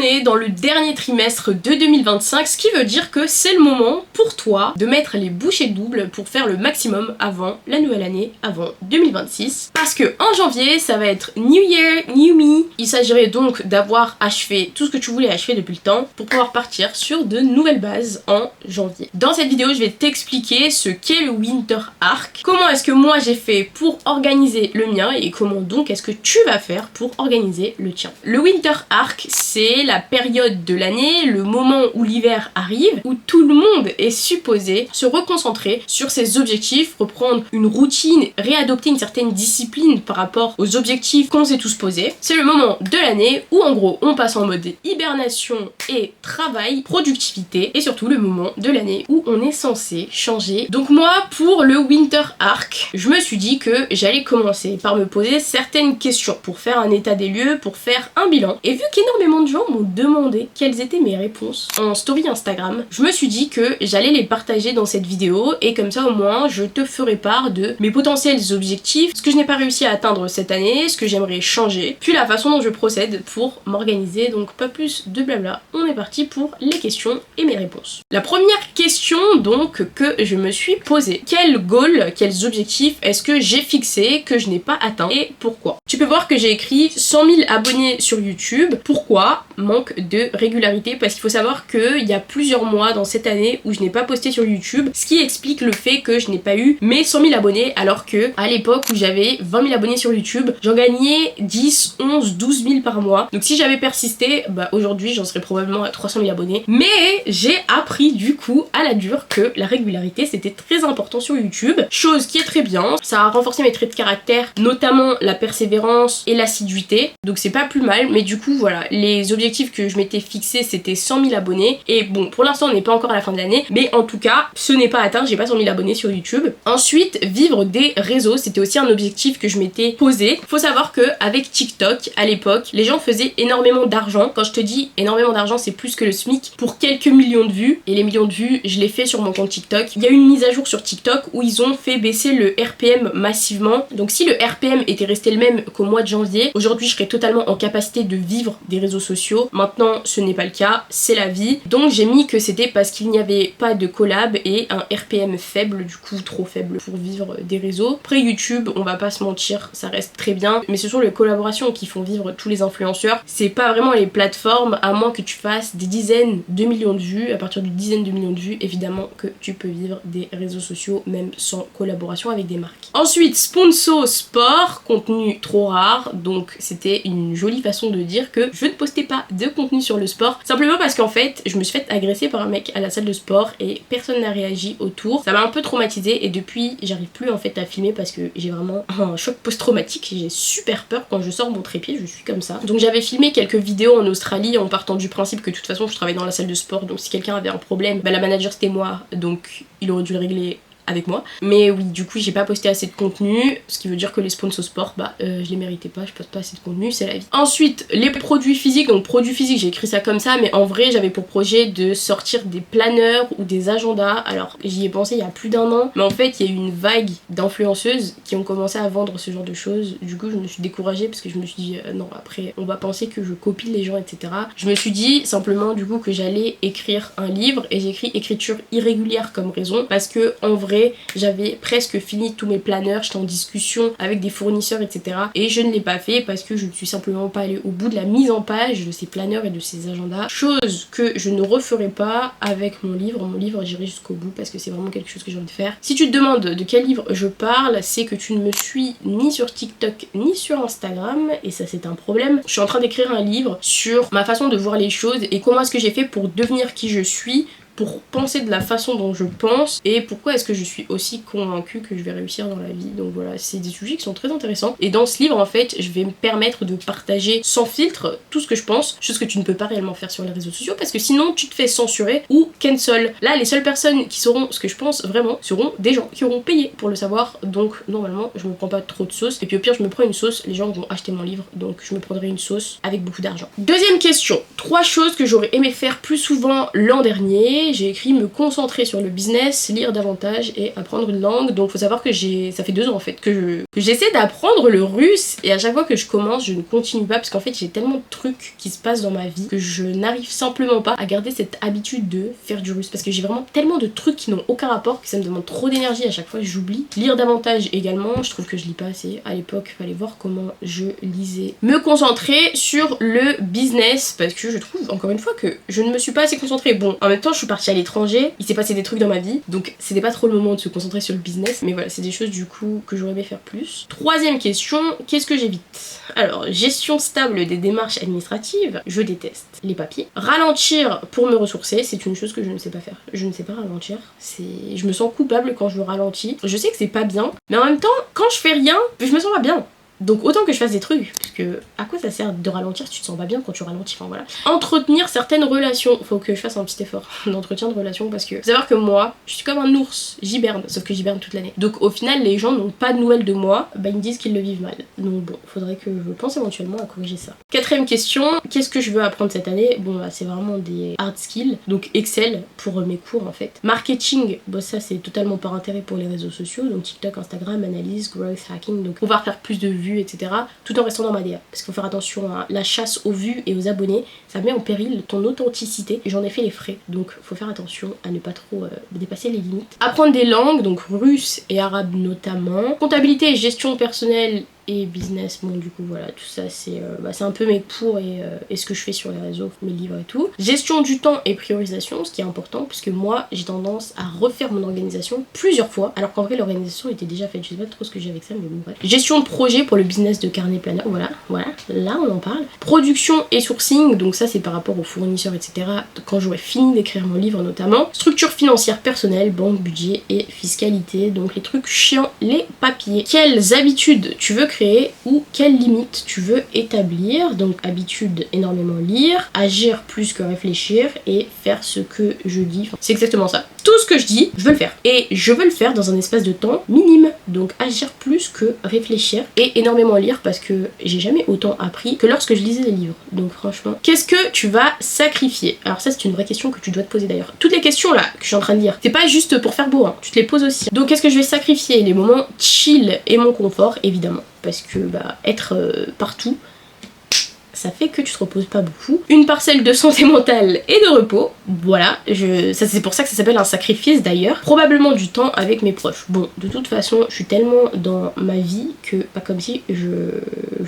est dans le dernier trimestre de 2025, ce qui veut dire que c'est le moment pour toi de mettre les bouchées doubles pour faire le maximum avant la nouvelle année, avant 2026. Parce que en janvier, ça va être New Year, New Me. Il s'agirait donc d'avoir achevé tout ce que tu voulais achever depuis le temps pour pouvoir partir sur de nouvelles bases en janvier. Dans cette vidéo, je vais t'expliquer ce qu'est le Winter Arc, comment est-ce que moi j'ai fait pour organiser le mien et comment donc est-ce que tu vas faire pour organiser le tien. Le Winter Arc, c'est la période de l'année, le moment où l'hiver arrive, où tout le monde est supposé se reconcentrer sur ses objectifs, reprendre une routine, réadopter une certaine discipline par rapport aux objectifs qu'on s'est tous posés. C'est le moment de l'année où en gros on passe en mode hibernation et travail, productivité, et surtout le moment de l'année où on est censé changer. Donc moi, pour le Winter Arc, je me suis dit que j'allais commencer par me poser certaines questions pour faire un état des lieux, pour faire un bilan. Et vu qu'énormément de gens m'ont demandé quelles étaient mes réponses en story Instagram, je me suis dit que j'allais les partager dans cette vidéo et comme ça au moins je te ferai part de mes potentiels objectifs, ce que je n'ai pas réussi à atteindre cette année, ce que j'aimerais changer, puis la façon dont je procède pour m'organiser. Donc pas plus de blabla, on est parti pour les questions et mes réponses. La première question donc que je me suis posée: quel goal, quels objectifs est-ce que j'ai fixé que je n'ai pas atteint et pourquoi? Tu peux voir que j'ai écrit 100 000 abonnés sur YouTube. Pourquoi? Manque de régularité, parce qu'il faut savoir qu'il y a plusieurs mois dans cette année où je n'ai pas posté sur YouTube, ce qui explique le fait que je n'ai pas eu mes 100 000 abonnés, alors que à l'époque où j'avais 20 000 abonnés sur YouTube, j'en gagnais 10, 11, 12 000 par mois. Donc si j'avais persisté, bah aujourd'hui j'en serais probablement à 300 000 abonnés. Mais j'ai appris du coup à la dure que la régularité c'était très important sur YouTube, chose qui est très bien. Ça a renforcé mes traits de caractère, notamment la persévérance et l'assiduité, donc c'est pas plus mal. Mais du coup voilà, les objectifs que je m'étais fixés c'était 100 000 abonnés, et bon pour l'instant on n'est pas encore à la fin de l'année, mais en tout cas ce n'est pas atteint, j'ai pas 100 000 abonnés sur YouTube. Ensuite, vivre des réseaux, c'était aussi un objectif que je m'étais posé. Faut savoir que avec TikTok à l'époque, les gens faisaient énormément d'argent. Quand je te dis énormément d'argent, c'est plus que le SMIC pour quelques millions de vues, et les millions de vues je les fais sur mon compte TikTok. Il y a eu une mise à jour sur TikTok où ils ont fait baisser le RPM massivement, donc si le RPM était resté le même qu'au mois de janvier, aujourd'hui je serais totalement en capacité de vivre des réseaux sociaux. Maintenant ce n'est pas le cas, c'est la vie, donc j'ai mis que c'était parce qu'il n'y avait pas de collab et un RPM faible, du coup trop faible pour vivre des réseaux. Après YouTube, on va pas se mentir, ça reste très bien, mais ce sont les collaborations qui font vivre tous les influenceurs. C'est pas vraiment les plateformes, à moins que tu fasses des dizaines de millions de vues. À partir de dizaines de millions de vues, évidemment que tu peux vivre des réseaux sociaux même sans collaboration avec des marques. Ensuite, sponsor sport, contenu trop rare, donc c'était une jolie façon de dire que je ne postais pas de contenu sur le sport, simplement parce qu'en fait je me suis fait agresser par un mec à la salle de sport et personne n'a réagi autour. Ça m'a un peu traumatisée et depuis j'arrive plus en fait à filmer parce que j'ai vraiment un choc post-traumatique, j'ai super peur quand je sors mon trépied, je suis comme ça. Donc j'avais filmé quelques vidéos en Australie en partant du principe que de toute façon je travaillais dans la salle de sport, donc si quelqu'un avait un problème, bah la manager c'était moi, donc il aurait dû le régler avec moi. Mais oui, du coup j'ai pas posté assez de contenu, ce qui veut dire que les sponsors sport, bah je les méritais pas, je poste pas assez de contenu, c'est la vie. Ensuite, les produits physiques, donc produits physiques, j'ai écrit ça comme ça, mais en vrai j'avais pour projet de sortir des planeurs ou des agendas. Alors j'y ai pensé il y a plus d'un an, mais en fait il y a eu une vague d'influenceuses qui ont commencé à vendre ce genre de choses. Du coup je me suis découragée parce que je me suis dit non, après on va penser que je copie les gens, etc. Je me suis dit simplement du coup que j'allais écrire un livre, et j'ai écrit écriture irrégulière comme raison, parce que en vrai j'avais presque fini tous mes planeurs, j'étais en discussion avec des fournisseurs, etc. Et je ne l'ai pas fait parce que je ne suis simplement pas allée au bout de la mise en page de ces planeurs et de ces agendas. Chose que je ne referai pas avec mon livre. Mon livre, j'irai jusqu'au bout parce que c'est vraiment quelque chose que j'ai envie de faire. Si tu te demandes de quel livre je parle, c'est que tu ne me suis ni sur TikTok ni sur Instagram, et ça c'est un problème. Je suis en train d'écrire un livre sur ma façon de voir les choses et comment est-ce que j'ai fait pour devenir qui je suis, pour penser de la façon dont je pense, et pourquoi est-ce que je suis aussi convaincue que je vais réussir dans la vie. Donc voilà, c'est des sujets qui sont très intéressants, et dans ce livre en fait je vais me permettre de partager sans filtre tout ce que je pense, chose que tu ne peux pas réellement faire sur les réseaux sociaux parce que sinon tu te fais censurer ou cancel. Là les seules personnes qui sauront ce que je pense vraiment seront des gens qui auront payé pour le savoir, donc normalement je me prends pas trop de sauce, et puis au pire je me prends une sauce, les gens vont acheter mon livre, donc je me prendrai une sauce avec beaucoup d'argent. Deuxième question, 3 choses que j'aurais aimé faire plus souvent l'an dernier. et j'ai écrit me concentrer sur le business, lire davantage et apprendre une langue. Donc faut savoir que ça fait 2 ans en fait que j'essaie d'apprendre le russe et à chaque fois que je commence je ne continue pas parce qu'en fait j'ai tellement de trucs qui se passent dans ma vie que je n'arrive simplement pas à garder cette habitude de faire du russe parce que j'ai vraiment tellement de trucs qui n'ont aucun rapport que ça me demande trop d'énergie, à chaque fois j'oublie. Lire davantage également, je trouve que je lis pas assez. À l'époque fallait voir comment je lisais. Me concentrer sur le business parce que je trouve encore une fois que je ne me suis pas assez concentrée. Bon, en même temps je suis partie à l'étranger, il s'est passé des trucs dans ma vie donc c'était pas trop le moment de se concentrer sur le business, mais voilà, c'est des choses du coup que j'aurais aimé faire plus. Troisième question, qu'est-ce que j'évite? Alors, gestion stable des démarches administratives, je déteste les papiers. Ralentir pour me ressourcer, c'est une chose que je ne sais pas faire. Je ne sais pas ralentir, je me sens coupable quand je ralentis. Je sais que c'est pas bien, mais en même temps, quand je fais rien, je me sens pas bien. Donc autant que je fasse des trucs, parce que à quoi ça sert de ralentir si tu te sens pas bien quand tu ralentis, enfin voilà. Entretenir certaines relations, faut que je fasse un petit effort d'entretien de relations parce que faut savoir que moi, je suis comme un ours, j'hiberne, sauf que j'hiberne toute l'année. Donc au final les gens n'ont pas de nouvelles de moi, bah ils me disent qu'ils le vivent mal. Donc bon, faudrait que je pense éventuellement à corriger ça. Quatrième question, qu'est-ce que je veux apprendre cette année? Bon bah c'est vraiment des hard skills, donc Excel pour mes cours en fait. Marketing, bon ça c'est totalement par intérêt pour les réseaux sociaux, donc TikTok, Instagram, analyse, growth hacking, donc pouvoir faire plus de vues, etc. tout en restant dans ma DA. Parce qu'il faut faire attention à la chasse aux vues et aux abonnés, ça met en péril ton authenticité et j'en ai fait les frais. Donc faut faire attention à ne pas trop dépasser les limites. Apprendre des langues, donc russe et arabe notamment. Comptabilité et gestion personnelle et business, bon du coup voilà, tout ça c'est un peu mes cours et ce que je fais sur les réseaux, mes livres et tout. Gestion du temps et priorisation, ce qui est important puisque moi j'ai tendance à refaire mon organisation plusieurs fois alors qu'en vrai l'organisation était déjà faite, je sais pas trop ce que j'ai avec ça mais bon bref. Gestion de projet pour le business de carnet planner, voilà, là on en parle. Production et sourcing, donc ça c'est par rapport aux fournisseurs etc. quand j'aurai fini d'écrire mon livre notamment. Structure financière personnelle, banque, budget et fiscalité, donc les trucs chiants, les papiers. Quelles habitudes tu veux créer ou quelles limites tu veux établir? Donc habitude, énormément lire, agir plus que réfléchir et faire ce que je dis. Enfin, c'est exactement ça. Tout ce que je dis, je veux le faire. Et je veux le faire dans un espace de temps minime. Donc agir plus que réfléchir et énormément lire parce que j'ai jamais autant appris que lorsque je lisais des livres. Donc franchement, qu'est-ce que tu vas sacrifier? Alors ça c'est une vraie question que tu dois te poser d'ailleurs. Toutes les questions là que je suis en train de dire, c'est pas juste pour faire beau, hein. Tu te les poses aussi. Donc qu'est-ce que je vais sacrifier? Les moments chill et mon confort évidemment. Parce que être partout, ça fait que tu te reposes pas beaucoup. Une parcelle de santé mentale et de repos, voilà, c'est pour ça que ça s'appelle un sacrifice d'ailleurs. Probablement du temps avec mes proches. Bon, de toute façon, je suis tellement dans ma vie que pas comme si je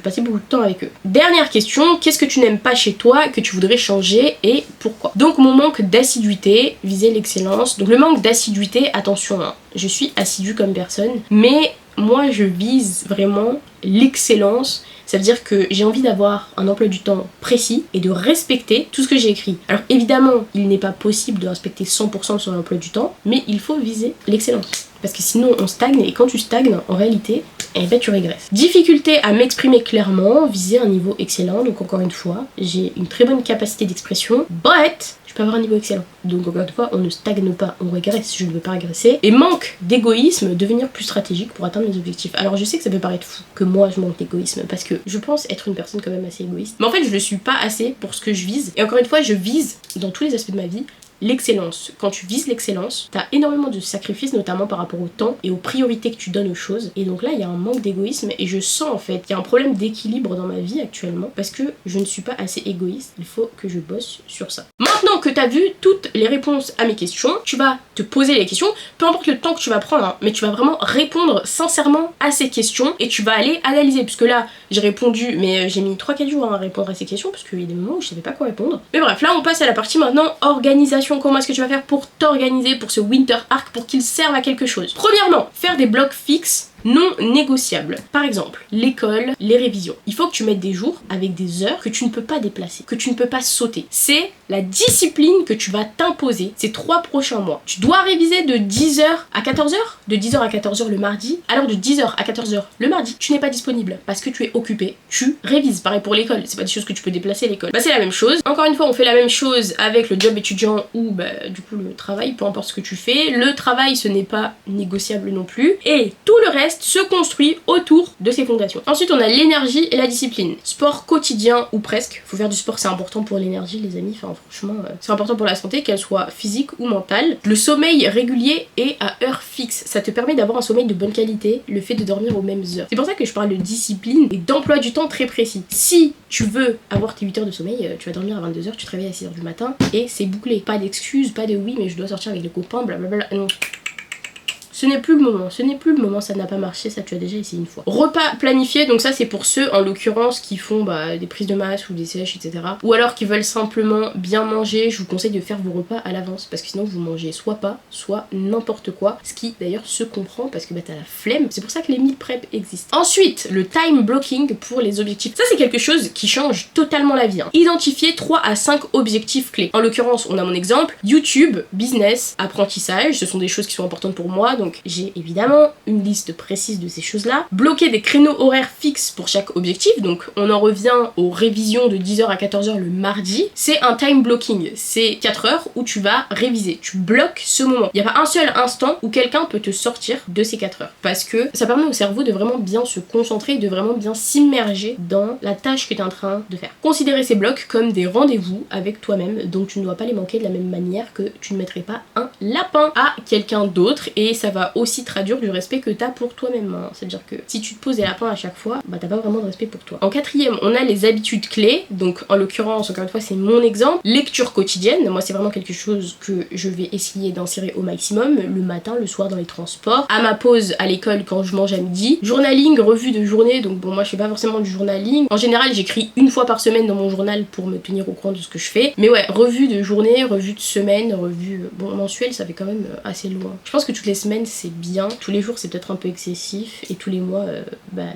passais beaucoup de temps avec eux. Dernière question, qu'est-ce que tu n'aimes pas chez toi, que tu voudrais changer et pourquoi? Donc mon manque d'assiduité, viser l'excellence. Donc le manque d'assiduité, attention, hein, je suis assidue comme personne, mais moi je vise vraiment l'excellence, ça veut dire que j'ai envie d'avoir un emploi du temps précis et de respecter tout ce que j'ai écrit. Alors évidemment, il n'est pas possible de respecter 100% de son emploi du temps, mais il faut viser l'excellence. Parce que sinon on stagne et quand tu stagnes, en réalité, eh ben tu régresses. Difficulté à m'exprimer clairement, viser un niveau excellent, donc encore une fois, j'ai une très bonne capacité d'expression, but je peux avoir un niveau excellent. Donc encore une fois, on ne stagne pas, on régresse, je ne veux pas régresser. Et manque d'égoïsme, devenir plus stratégique pour atteindre mes objectifs. Alors je sais que ça peut paraître fou que moi je manque d'égoïsme, parce que je pense être une personne quand même assez égoïste. Mais en fait je le suis pas assez pour ce que je vise. Et encore une fois, je vise dans tous les aspects de ma vie l'excellence. Quand tu vises l'excellence, t'as énormément de sacrifices, notamment par rapport au temps et aux priorités que tu donnes aux choses. Et donc là, il y a un manque d'égoïsme et je sens en fait qu'il y a un problème d'équilibre dans ma vie actuellement parce que je ne suis pas assez égoïste. Il faut que je bosse sur ça. Maintenant que t'as vu toutes les réponses à mes questions, tu vas te poser les questions, peu importe le temps que tu vas prendre, hein, mais tu vas vraiment répondre sincèrement à ces questions et tu vas aller analyser. Puisque là, j'ai répondu, mais j'ai mis 3-4 jours à répondre à ces questions parce qu'il y a des moments où je savais pas quoi répondre. Mais bref, là on passe à la partie maintenant organisation. Comment est-ce que tu vas faire pour t'organiser pour ce winter arc pour qu'il serve à quelque chose? Premièrement, faire des blocs fixes non négociables. Par exemple, l'école, les révisions. Il faut que tu mettes des jours avec des heures que tu ne peux pas déplacer, que tu ne peux pas sauter. C'est la discipline que tu vas t'imposer ces 3 prochains mois. Tu dois réviser de 10h à 14h, de 10h à 14h le mardi. Alors de 10h à 14h le mardi, tu n'es pas disponible parce que tu es occupé. Tu révises. Pareil pour l'école, c'est pas des choses que tu peux déplacer à l'école. C'est la même chose. Encore une fois, on fait la même chose avec le job étudiant ou du coup le travail, peu importe ce que tu fais. Le travail, ce n'est pas négociable non plus. Et tout le reste, reste se construit autour de ces fondations. Ensuite, on a l'énergie et la discipline. Sport quotidien ou presque. Faut faire du sport, c'est important pour l'énergie, les amis. Enfin, franchement, c'est important pour la santé, qu'elle soit physique ou mentale. Le sommeil régulier et à heure fixe. Ça te permet d'avoir un sommeil de bonne qualité, le fait de dormir aux mêmes heures. C'est pour ça que je parle de discipline et d'emploi du temps très précis. Si tu veux avoir tes 8 heures de sommeil, tu vas dormir à 22h, tu te réveilles à 6h du matin et c'est bouclé. Pas d'excuses, pas de oui, mais je dois sortir avec les copains, blablabla. Non. Ce n'est plus le moment, ça n'a pas marché, ça tu as déjà essayé une fois. Repas planifié, donc ça c'est pour ceux en l'occurrence qui font des prises de masse ou des sèches, etc. Ou alors qui veulent simplement bien manger, je vous conseille de faire vos repas à l'avance parce que sinon vous mangez soit pas, soit n'importe quoi. Ce qui d'ailleurs se comprend parce que t'as la flemme, c'est pour ça que les meal prep existent. Ensuite, le time blocking pour les objectifs. Ça c'est quelque chose qui change totalement la vie. Identifier 3 à 5 objectifs clés. En l'occurrence, on a mon exemple, YouTube, business, apprentissage, ce sont des choses qui sont importantes pour moi, donc j'ai évidemment une liste précise de ces choses-là. Bloquer des créneaux horaires fixes pour chaque objectif, donc on en revient aux révisions de 10h à 14h le mardi. C'est un time blocking, c'est 4 heures où tu vas réviser, tu bloques ce moment. Il n'y a pas un seul instant où quelqu'un peut te sortir de ces 4 heures, parce que ça permet au cerveau de vraiment bien se concentrer, de vraiment bien s'immerger dans la tâche que tu es en train de faire. Considérer ces blocs comme des rendez-vous avec toi-même, donc tu ne dois pas les manquer de la même manière que tu ne mettrais pas un lapin à quelqu'un d'autre, et ça va aussi traduire du respect que t'as pour toi-même. C'est-à-dire que si tu te poses des lapins à chaque fois, t'as pas vraiment de respect pour toi. En quatrième, on a les habitudes clés. Donc en l'occurrence, encore une fois, c'est mon exemple. Lecture quotidienne. Moi, c'est vraiment quelque chose que je vais essayer d'insérer au maximum. Le matin, le soir dans les transports. À ma pause à l'école quand je mange à midi. Journaling, revue de journée. Donc bon, moi, je fais pas forcément du journaling. En général, j'écris une fois par semaine dans mon journal pour me tenir au courant de ce que je fais. Mais ouais, revue de journée, revue de semaine, revue... Bon, mensuelle, ça fait quand même assez loin. Je pense que toutes les semaines, c'est bien. Tous les jours c'est peut-être un peu excessif et tous les mois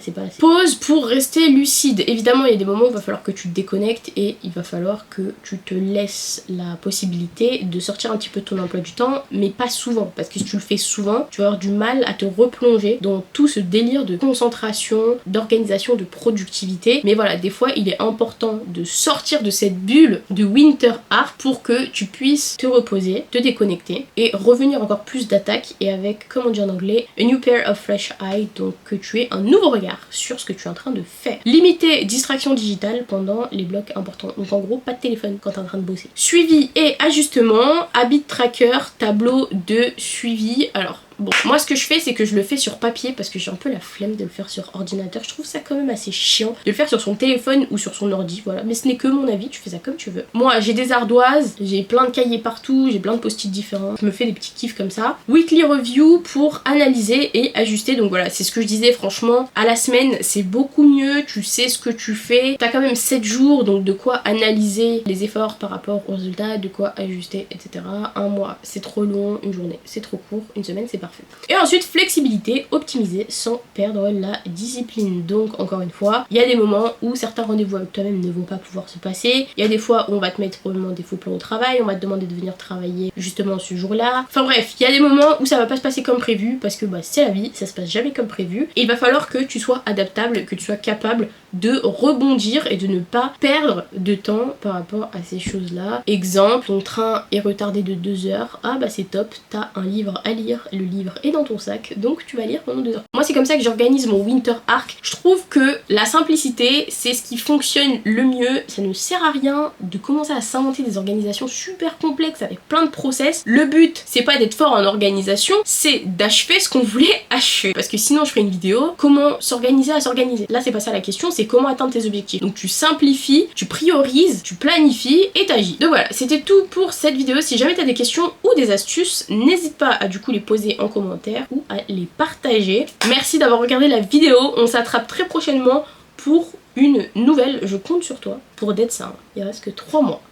c'est pas assez. Pause pour rester lucide. Évidemment il y a des moments où il va falloir que tu te déconnectes et il va falloir que tu te laisses la possibilité de sortir un petit peu de ton emploi du temps, mais pas souvent, parce que si tu le fais souvent tu vas avoir du mal à te replonger dans tout ce délire de concentration, d'organisation, de productivité. Mais voilà, des fois il est important de sortir de cette bulle de Winter Art pour que tu puisses te reposer, te déconnecter et revenir encore plus d'attaque et avec, comme on dit en anglais, a new pair of fresh eyes, donc que tu aies un nouveau regard sur ce que tu es en train de faire. Limiter distraction digitale pendant les blocs importants, donc en gros pas de téléphone quand tu es en train de bosser. Suivi et ajustement, habit tracker, tableau de suivi. Alors bon, moi ce que je fais c'est que je le fais sur papier parce que j'ai un peu la flemme de le faire sur ordinateur. Je trouve ça quand même assez chiant de le faire sur son téléphone ou sur son ordi, voilà. Mais ce n'est que mon avis, tu fais ça comme tu veux. Moi j'ai des ardoises, j'ai plein de cahiers partout, j'ai plein de post-it différents. Je me fais des petits kiffs comme ça. Weekly review pour analyser et ajuster. Donc voilà, c'est ce que je disais, franchement, à la semaine c'est beaucoup mieux, tu sais ce que tu fais. T'as quand même 7 jours, donc de quoi analyser les efforts par rapport aux résultats, de quoi ajuster, etc. Un mois c'est trop long, une journée c'est trop court, une semaine c'est parfait. Et ensuite, flexibilité, optimiser sans perdre la discipline. Donc, encore une fois, il y a des moments où certains rendez-vous avec toi-même ne vont pas pouvoir se passer. Il y a des fois où on va te mettre probablement des faux plans au travail, on va te demander de venir travailler justement ce jour-là. Enfin bref, il y a des moments où ça va pas se passer comme prévu parce que c'est la vie, ça se passe jamais comme prévu. Et il va falloir que tu sois adaptable, que tu sois capable de rebondir et de ne pas perdre de temps par rapport à ces choses-là. Exemple, ton train est retardé de 2 heures. Ah c'est top, t'as un livre à lire, le livre est dans ton sac, donc tu vas lire pendant 2 heures. Moi c'est comme ça que j'organise mon Winter Arc. Je trouve que la simplicité c'est ce qui fonctionne le mieux. Ça ne sert à rien de commencer à s'inventer des organisations super complexes avec plein de process. Le but c'est pas d'être fort en organisation, c'est d'achever ce qu'on voulait achever. Parce que sinon je ferai une vidéo comment s'organiser à s'organiser. Là c'est pas ça la question, c'est comment atteindre tes objectifs. Donc tu simplifies, tu priorises, tu planifies et t'agis. Donc voilà, c'était tout pour cette vidéo. Si jamais t'as des questions ou des astuces, n'hésite pas à du coup les poser en commentaire ou à les partager. Merci d'avoir regardé la vidéo. On s'attrape très prochainement pour une nouvelle. Je compte sur toi pour d'être ça. Il reste que 3 mois.